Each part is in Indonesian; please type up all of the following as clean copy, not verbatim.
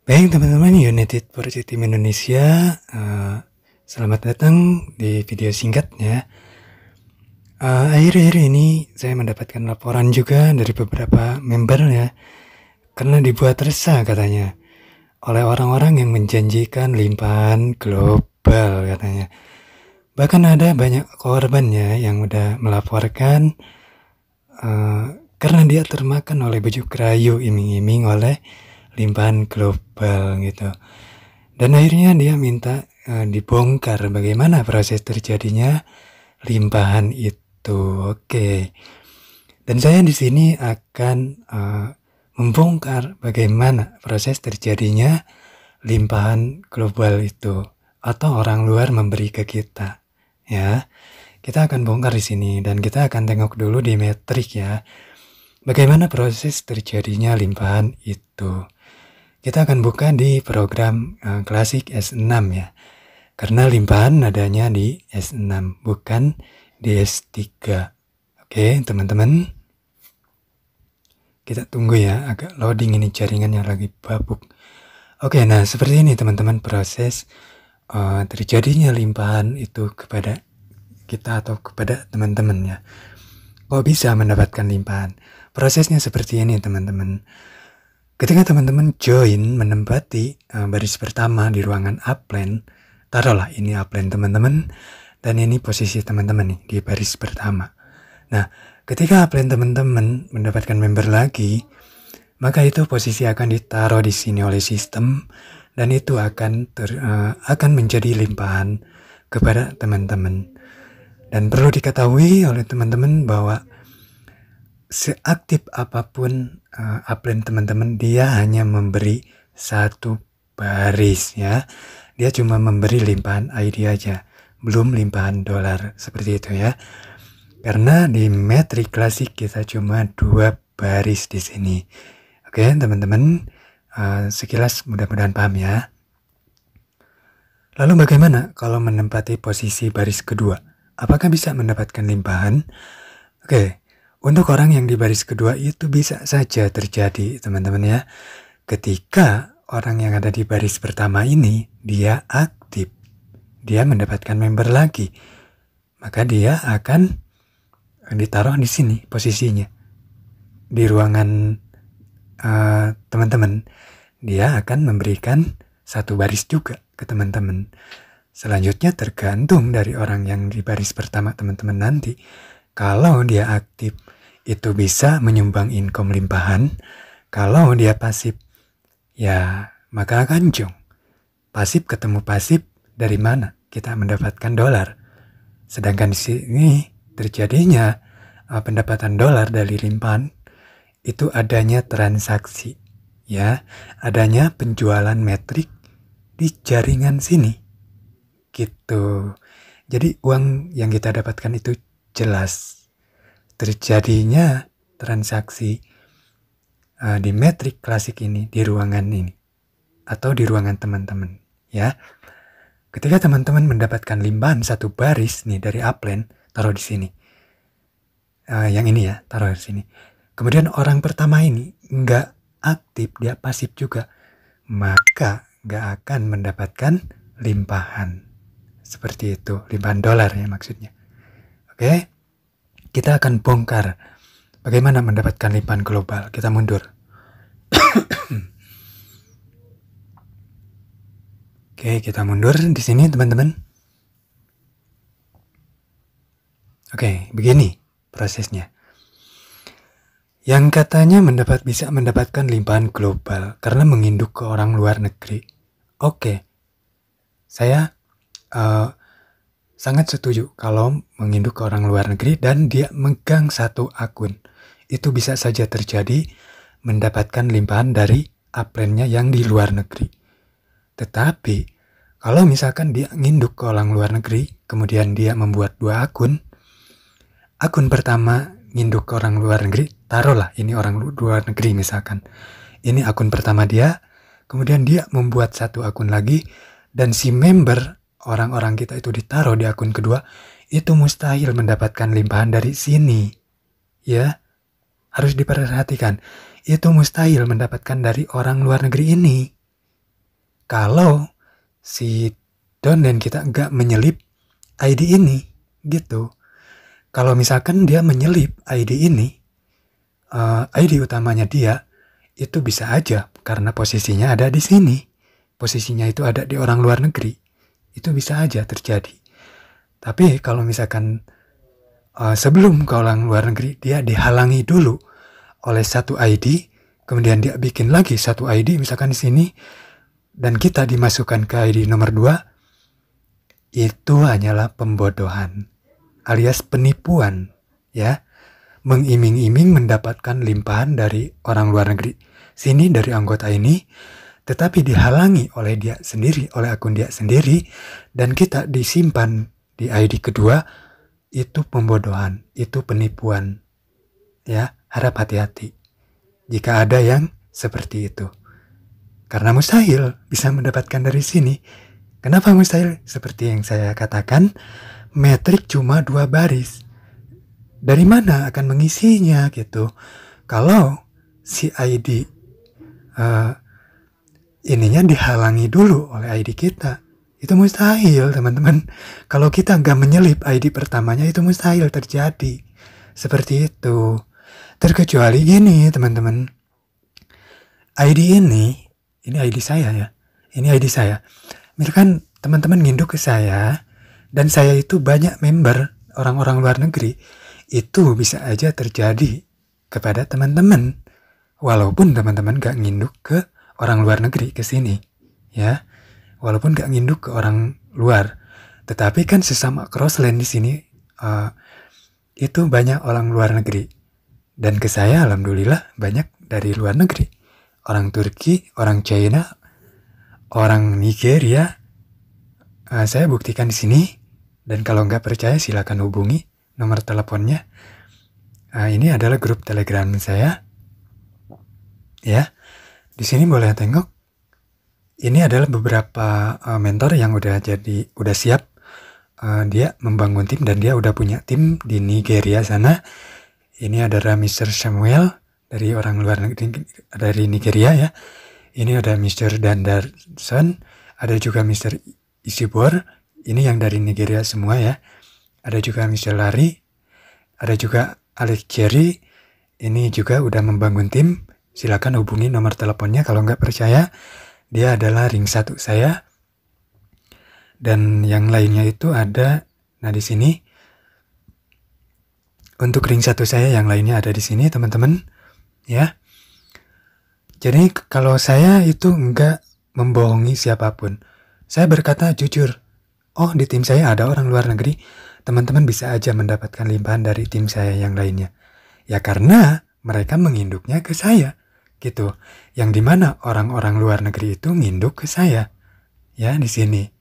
Baik teman-teman United Forest Team Indonesia, selamat datang di video singkatnya. Akhir-akhir ini saya mendapatkan laporan juga dari beberapa member ya, karena dibuat resah katanya oleh orang-orang yang menjanjikan limpahan global katanya. Bahkan ada banyak korbannya yang udah melaporkan karena dia termakan oleh bujuk rayu iming-iming oleh limpahan global gitu. Dan akhirnya dia minta dibongkar bagaimana proses terjadinya limpahan itu. Oke. Dan saya di sini akan membongkar bagaimana proses terjadinya limpahan global itu atau orang luar memberi ke kita. Ya. Kita akan bongkar di sini dan kita akan tengok dulu di metrik ya. Bagaimana proses terjadinya limpahan itu. Kita akan buka di program klasik S6 ya. Karena limpahan adanya di S6, bukan di S3. Oke, teman-teman. Kita tunggu ya, agak loading ini jaringannya lagi babuk. Oke, nah seperti ini teman-teman proses terjadinya limpahan itu kepada kita atau kepada teman-teman ya. Kok bisa mendapatkan limpahan? Prosesnya seperti ini teman-teman. Ketika teman-teman join menempati baris pertama di ruangan upline, taruhlah ini upline teman-teman dan ini posisi teman-teman nih di baris pertama. Nah, ketika upline teman-teman mendapatkan member lagi, maka itu posisi akan ditaruh di sini oleh sistem dan itu akan menjadi limpahan kepada teman-teman. Dan perlu diketahui oleh teman-teman bahwa seaktif apapun upline teman-teman, dia hanya memberi satu baris ya. Dia cuma memberi limpahan ID aja, belum limpahan dolar seperti itu ya. Karena di metrik klasik kita cuma 2 baris di sini. Oke teman-teman, sekilas mudah-mudahan paham ya. Lalu bagaimana kalau menempati posisi baris kedua? Apakah bisa mendapatkan limpahan? Oke. Untuk orang yang di baris kedua itu bisa saja terjadi teman-teman ya. Ketika orang yang ada di baris pertama ini dia aktif, dia mendapatkan member lagi, maka dia akan ditaruh di sini posisinya. Di ruangan teman-teman, dia akan memberikan satu baris juga ke teman-teman. Selanjutnya tergantung dari orang yang di baris pertama teman-teman nanti. Kalau dia aktif, itu bisa menyumbang income limpahan. Kalau dia pasif, ya maka akan jong. Pasif ketemu pasif, dari mana kita mendapatkan dolar? Sedangkan di sini terjadinya pendapatan dolar dari limpahan, itu adanya transaksi. Ya, adanya penjualan metrik di jaringan sini. Gitu. Jadi uang yang kita dapatkan itu jelas terjadinya transaksi di metrik klasik ini di ruangan ini atau di ruangan teman-teman ya. Ketika teman-teman mendapatkan limpahan satu baris nih dari upline, taruh di sini. Yang ini ya, taruh di sini. Kemudian orang pertama ini nggak aktif, dia pasif juga, maka nggak akan mendapatkan limpahan. Seperti itu, limpahan dolar ya maksudnya. Oke, kita akan bongkar bagaimana mendapatkan limpahan global. Kita mundur. Oke, kita mundur di sini teman-teman. Oke, begini prosesnya. Yang katanya bisa mendapatkan limpahan global karena menginduk ke orang luar negeri. Oke, saya sangat setuju kalau menginduk ke orang luar negeri dan dia megang satu akun. Itu bisa saja terjadi mendapatkan limpahan dari upline-nya yang di luar negeri. Tetapi kalau misalkan dia nginduk ke orang luar negeri, kemudian dia membuat 2 akun. Akun pertama nginduk ke orang luar negeri, taruhlah ini orang luar negeri misalkan. Ini akun pertama dia, kemudian dia membuat 1 akun lagi dan si member orang-orang kita itu ditaruh di akun kedua, itu mustahil mendapatkan limpahan dari sini. Ya, harus diperhatikan. Itu mustahil mendapatkan dari orang luar negeri ini. kalau si donnen kita nggak menyelip ID ini gitu. Kalau misalkan dia menyelip ID ini, ID utamanya dia, itu bisa aja karena posisinya ada di sini. Posisinya itu ada di orang luar negeri. Itu bisa aja terjadi. Tapi kalau misalkan sebelum ke orang luar negeri, dia dihalangi dulu oleh satu ID, kemudian dia bikin lagi satu ID misalkan di sini, dan kita dimasukkan ke ID nomor 2, itu hanyalah pembodohan alias penipuan, ya. Mengiming-iming mendapatkan limpahan dari orang luar negeri sini, dari anggota ini, tetapi dihalangi oleh dia sendiri, oleh akun dia sendiri, dan kita disimpan di ID kedua. Itu pembodohan, itu penipuan, ya. Harap hati-hati jika ada yang seperti itu, karena mustahil bisa mendapatkan dari sini. Kenapa mustahil? Seperti yang saya katakan, metrik cuma 2 baris. Dari mana akan mengisinya gitu? Kalau si ID ininya dihalangi dulu oleh ID kita, itu mustahil, teman-teman. Kalau kita nggak menyelip ID pertamanya, itu mustahil terjadi. Seperti itu. Terkecuali gini, teman-teman. ID ini ID saya ya. Ini ID saya. Misalkan teman-teman nginduk ke saya, dan saya itu banyak member orang-orang luar negeri, itu bisa aja terjadi kepada teman-teman. Walaupun teman-teman gak nginduk ke orang luar negeri ke sini, ya. Walaupun gak nginduk ke orang luar, tetapi kan sesama crossland di sini itu banyak orang luar negeri. Dan ke saya alhamdulillah banyak dari luar negeri. Orang Turki, orang China, orang Nigeria. Saya buktikan di sini. Dan kalau nggak percaya silakan hubungi nomor teleponnya. Ini adalah grup Telegram saya. Ya, di sini boleh tengok. Ini adalah beberapa mentor yang udah siap. Dia membangun tim dan dia udah punya tim di Nigeria sana. Ini adalah Mr. Samuel dari orang luar negeri, dari Nigeria ya. Ini ada Mr. Dandarson, ada juga Mr. Isibor. Ini yang dari Nigeria semua ya. Ada juga Mr. Larry, ada juga Alex Jerry. Ini juga udah membangun tim. Silakan hubungi nomor teleponnya kalau nggak percaya. Dia adalah ring 1 saya. Dan yang lainnya itu ada, nah di sini. Untuk ring 1 saya yang lainnya ada di sini, teman-teman. Ya. Jadi kalau saya itu nggak membohongi siapapun. Saya berkata jujur. Oh, di tim saya ada orang luar negeri. Teman-teman bisa aja mendapatkan limpahan dari tim saya yang lainnya. Ya karena mereka menginduknya ke saya. Gitu. Yang dimana orang-orang luar negeri itu nginduk ke saya. Ya, di sini.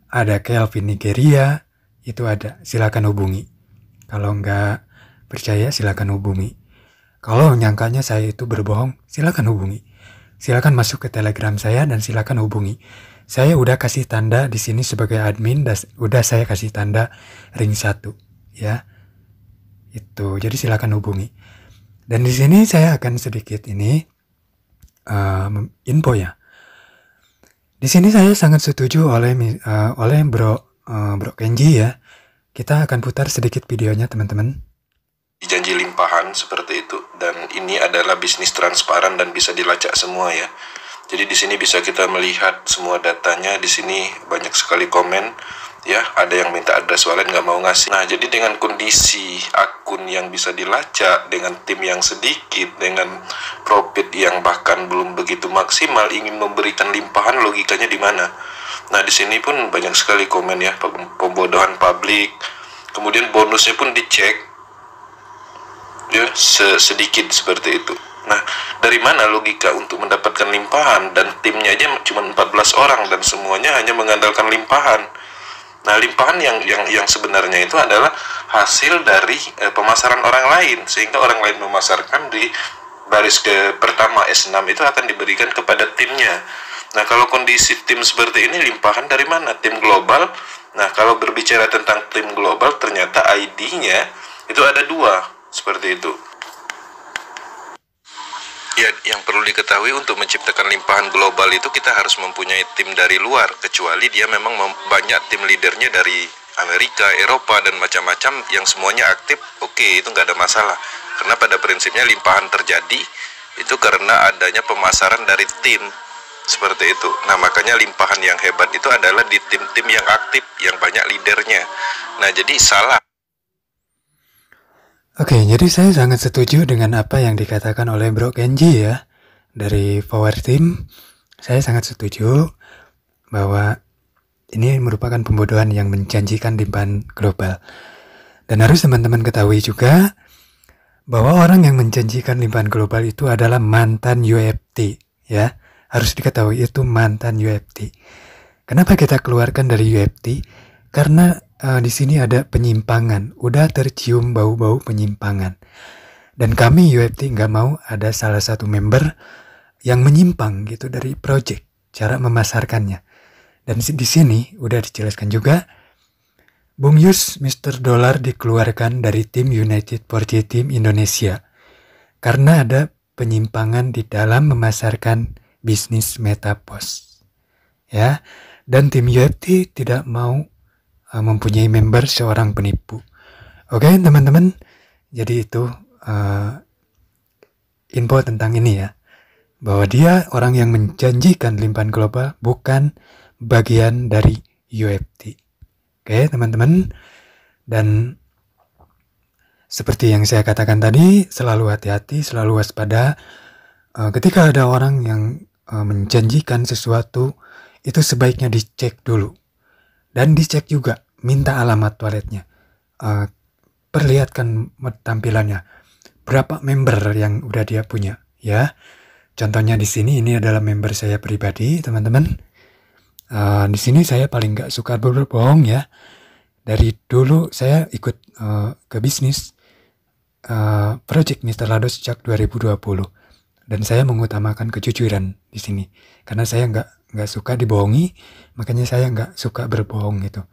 Ada Kelvin Nigeria. Itu ada. Silakan hubungi. Kalau nggak percaya silakan hubungi. Kalau nyangkanya saya itu berbohong, silakan hubungi. Silakan masuk ke Telegram saya dan silakan hubungi. Saya udah kasih tanda di sini sebagai admin, dan udah saya kasih tanda ring 1, ya. Itu, jadi silakan hubungi. Dan di sini saya akan sedikit ini info ya. Di sini saya sangat setuju oleh Bro Kenji ya. Kita akan putar sedikit videonya, teman-teman. Janji limpahan seperti itu, dan ini adalah bisnis transparan dan bisa dilacak semua ya. Jadi di sini bisa kita melihat semua datanya. Di sini banyak sekali komen ya, ada yang minta address wallet nggak mau ngasih. Nah, jadi dengan kondisi akun yang bisa dilacak, dengan tim yang sedikit, dengan profit yang bahkan belum begitu maksimal, ingin memberikan limpahan, logikanya di mana? Nah, di sini pun banyak sekali komen ya, pembodohan publik. Kemudian bonusnya pun dicek ya, sedikit seperti itu. Nah, dari mana logika untuk mendapatkan limpahan? Dan timnya aja cuma 14 orang dan semuanya hanya mengandalkan limpahan. Nah, limpahan yang sebenarnya itu adalah hasil dari pemasaran orang lain, sehingga orang lain memasarkan di baris pertama S6 itu akan diberikan kepada timnya. Nah, kalau kondisi tim seperti ini, limpahan dari mana? Tim global. Nah, kalau berbicara tentang tim global, ternyata ID-nya itu ada 2, seperti itu. Ya, yang perlu diketahui untuk menciptakan limpahan global itu kita harus mempunyai tim dari luar, kecuali dia memang banyak tim leadernya dari Amerika, Eropa, dan macam-macam yang semuanya aktif, oke, itu nggak ada masalah. Karena pada prinsipnya limpahan terjadi itu karena adanya pemasaran dari tim, seperti itu. Nah, makanya limpahan yang hebat itu adalah di tim-tim yang aktif, yang banyak leadernya. Nah, jadi salah. Oke, jadi saya sangat setuju dengan apa yang dikatakan oleh Bro Kenji ya, dari Power Team. Saya sangat setuju bahwa ini merupakan pembodohan yang menjanjikan limpahan global. Dan harus teman-teman ketahui juga bahwa orang yang menjanjikan limpahan global itu adalah mantan UFT ya. Harus diketahui itu mantan UFT. Kenapa kita keluarkan dari UFT? Karena di sini ada penyimpangan, udah tercium bau-bau penyimpangan. Dan kami UFT nggak mau ada salah satu member yang menyimpang gitu dari project, cara memasarkannya. Dan di sini udah dijelaskan juga, Bung Yus Mr. Dollar dikeluarkan dari tim United 4J Team Indonesia karena ada penyimpangan di dalam memasarkan bisnis Metapost. Ya, dan tim UFT tidak mau mempunyai member seorang penipu. Oke, teman-teman. Jadi itu info tentang ini ya. Bahwa dia orang yang menjanjikan limpahan global, bukan bagian dari UFT. Oke, teman-teman. Dan seperti yang saya katakan tadi, selalu hati-hati, selalu waspada. Ketika ada orang yang menjanjikan sesuatu, itu sebaiknya dicek dulu. Dan dicek juga, minta alamat toiletnya. Perlihatkan tampilannya. Berapa member yang udah dia punya, ya. Contohnya di sini, ini adalah member saya pribadi, teman-teman. Di sini saya paling nggak suka berbohong ya. Dari dulu saya ikut ke bisnis Project Mr. Lado sejak 2020. Dan saya mengutamakan kejujuran di sini. Karena saya nggak suka dibohongi, makanya saya nggak suka berbohong gitu.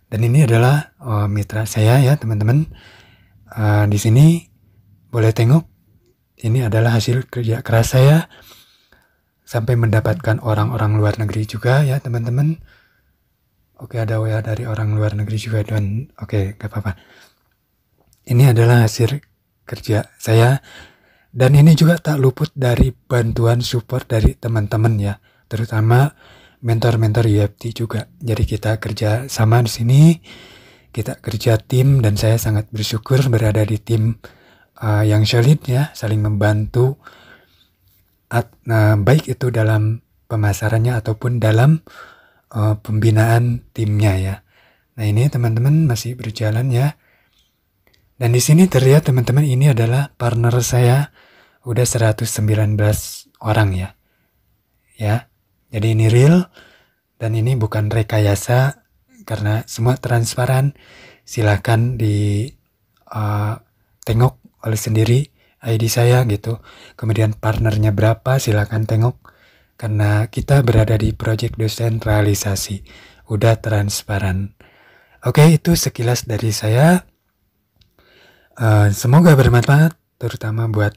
Dan ini adalah mitra saya ya teman-teman. Di sini boleh tengok, ini adalah hasil kerja keras saya sampai mendapatkan orang-orang luar negeri juga ya teman-teman. Oke, ada WA dari orang luar negeri juga dan oke, gak apa-apa. Ini adalah hasil kerja saya. Dan ini juga tak luput dari bantuan support dari teman-teman ya, terutama mentor-mentor UFT juga. Jadi kita kerja sama di sini, kita kerja tim, dan saya sangat bersyukur berada di tim yang solid ya, saling membantu, baik itu dalam pemasarannya ataupun dalam pembinaan timnya ya. Nah ini teman-teman masih berjalan ya. Dan di sini terlihat teman-teman ini adalah partner saya, udah 119 orang ya. Ya. Jadi ini real dan ini bukan rekayasa karena semua transparan. Silahkan di tengok oleh sendiri ID saya gitu. Kemudian partnernya berapa silahkan tengok. Karena kita berada di project desentralisasi. Udah transparan. Oke, itu sekilas dari saya. Semoga bermanfaat, terutama buat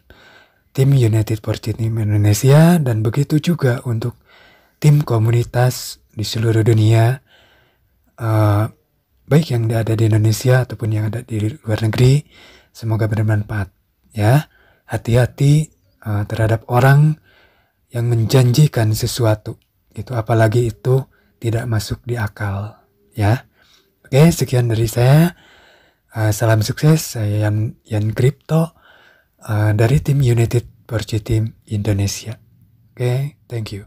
tim United 4J Team Indonesia, dan begitu juga untuk tim komunitas di seluruh dunia, baik yang ada di Indonesia ataupun yang ada di luar negeri. Semoga bermanfaat ya. Hati-hati terhadap orang yang menjanjikan sesuatu, itu apalagi itu tidak masuk di akal ya. Oke, sekian dari saya. Salam sukses, saya Yan Crypto dari tim United 4J Team Indonesia. Oke, thank you.